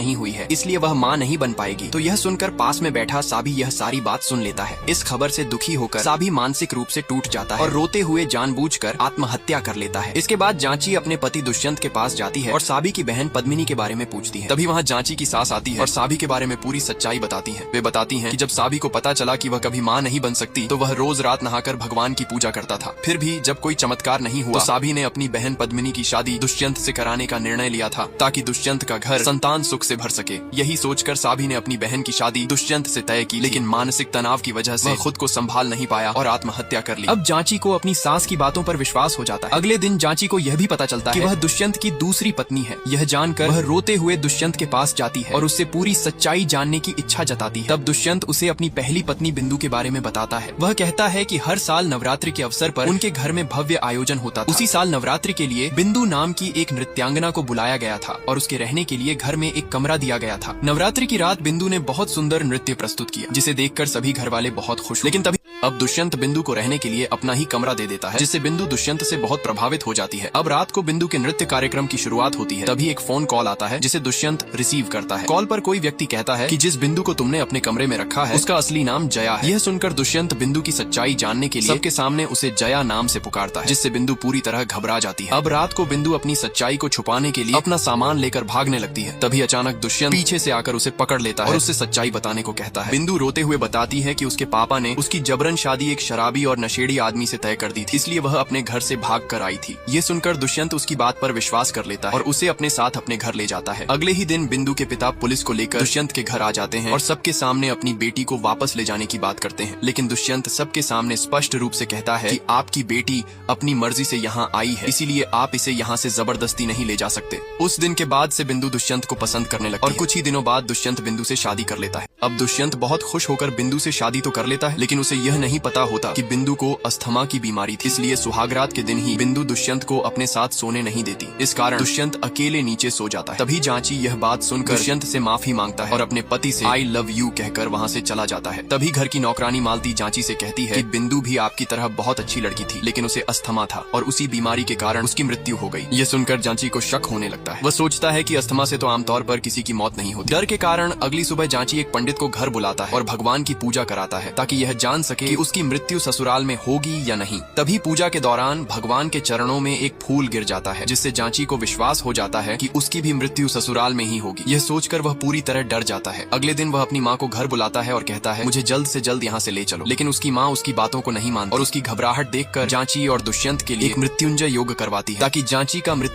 नहीं हुई है, इसलिए वह माँ नहीं बन पाएगी। तो यह सुनकर पास में बैठा साबी यह सारी बात सुन लेता है। इस खबर से दुखी होकर साबी मानसिक रूप से टूट जाता है और रोते हुए जानबूझकर आत्महत्या कर लेता है। इसके बाद जांची अपने पति दुष्यंत के पास जाती है और साबी की बहन पद्मिनी के बारे में पूछती है। तभी वहाँ जांची की सास आती है और साबी के बारे में पूरी सच्चाई बताती है। वे बताती हैं कि जब साबी को पता चला कि वह कभी माँ नहीं बन सकती तो वह रोज रात नहाकर भगवान की पूजा करता था। फिर भी जब कोई चमत्कार नहीं हुआ तो साबी ने अपनी बहन पद्मिनी की शादी दुष्यंत से कराने का निर्णय लिया था ताकि दुष्यंत का घर संतान सुख से भर सके। यही सोचकर साबी ने अपनी बहन की शादी दुष्यंत से तय की, लेकिन मानसिक तनाव की वजह से खुद को संभाल नहीं पाया और आत्महत्या कर ली। अब जांची को अपनी सास की बातों पर विश्वास हो जाता है। अगले दिन जांची को यह भी पता चलता है कि वह दुष्यंत की दूसरी पत्नी है। यह जानकर वह रोते हुए दुष्यंत के पास जाती है और उससे पूरी सच्चाई जानने की इच्छा जताती है। तब दुष्यंत उसे अपनी पहली पत्नी बिंदु के बारे में बताता है। वह कहता है कि हर साल नवरात्रि के अवसर पर उनके घर में भव्य आयोजन होता था। उसी साल नवरात्रि के लिए बिंदु नाम की एक नृत्यांगना को बुलाया गया था और उसके रहने के लिए घर में एक कमरा दिया गया था। नवरात्रि की रात बिंदु ने बहुत सुंदर नृत्य प्रस्तुत किया, जिसे देखकर सभी घर वाले बहुत खुश। लेकिन तभी अब दुष्यंत बिंदु को रहने के लिए अपना ही कमरा दे देता है, जिससे बिंदु दुष्यंत से बहुत प्रभावित हो जाती है। अब रात को बिंदु के नृत्य कार्यक्रम की शुरुआत होती है। तभी एक फोन कॉल आता है जिसे दुष्यंत रिसीव करता है। कॉल पर कोई व्यक्ति कहता है कि जिस बिंदु को तुमने अपने कमरे में रखा है उसका असली नाम जया है। यह सुनकर दुष्यंत बिंदु की सच्चाई जानने के लिए सबके सामने उसे जया नाम से पुकारता है, जिससे बिंदु पूरी तरह घबरा जाती है। अब रात को बिंदु अपनी सच्चाई को छुपाने के लिए अपना सामान लेकर भागने लगती है। तभी अचानक दुष्यंत पीछे से आकर उसे पकड़ लेता है और उससे सच्चाई बताने को कहता है। बिंदु रोते हुए बताती है कि उसके पापा ने उसकी जबरन शादी एक शराबी और नशेड़ी आदमी से तय कर दी थी, इसलिए वह अपने घर से भाग कर आई थी। ये सुनकर दुष्यंत उसकी बात पर विश्वास कर लेता है और उसे अपने साथ अपने घर ले जाता है। अगले ही दिन बिंदु के पिता पुलिस को लेकर दुष्यंत के घर आ जाते हैं और सबके सामने अपनी बेटी को वापस ले जाने की बात करते हैं। लेकिन दुष्यंत सबके सामने स्पष्ट रूप से कहता है कि आपकी बेटी अपनी मर्जी से यहाँ आई है, इसीलिए आप इसे यहाँ से जबरदस्ती नहीं ले जा सकते। उस दिन के बाद से बिंदु दुष्यंत को पसंद करने लगती है और कुछ ही दिनों बाद दुष्यंत बिंदु से शादी कर लेता है। अब दुष्यंत बहुत खुश होकर बिंदु से शादी तो कर लेता है, लेकिन उसे यह नहीं पता होता कि बिंदु को अस्थमा की बीमारी थी, इसलिए सुहागरात के दिन ही बिंदु दुष्यंत को अपने साथ सोने नहीं देती। इस कारण दुष्यंत अकेले नीचे सो जाता है। तभी जांची यह बात सुनकर दुष्यंत से माफी मांगता है और अपने पति से आई लव यू कहकर वहाँ से चला जाता है। तभी घर की नौकरानी मालती जांची से कहती है कि बिंदु भी आपकी तरह बहुत अच्छी लड़की थी, लेकिन उसे अस्थमा था और उसी बीमारी के कारण उसकी मृत्यु हो गई। ये सुनकर जांची को शक होने लगता है। वह सोचता है कि अस्थमा से तो आमतौर पर किसी की मौत नहीं होती। डर के कारण अगली सुबह जांची एक पंडित को घर बुलाता है और भगवान की पूजा कराता है ताकि यह जान सके कि उसकी मृत्यु ससुराल में होगी या नहीं। तभी पूजा के दौरान भगवान के चरणों में एक फूल गिर जाता है, जिससे जांची को विश्वास हो जाता है कि उसकी भी मृत्यु ससुराल में ही होगी। यह सोचकर वह पूरी तरह डर जाता है। अगले दिन वह अपनी माँ को घर बुलाता है और कहता है मुझे जल्द से जल्द यहाँ से ले चलो। लेकिन उसकी माँ उसकी बातों को नहीं मानती और उसकी घबराहट देखकर जांची और दुष्यंत के लिए एक मृत्युंजय योग करवाती है ताकि जांची का मृत्यु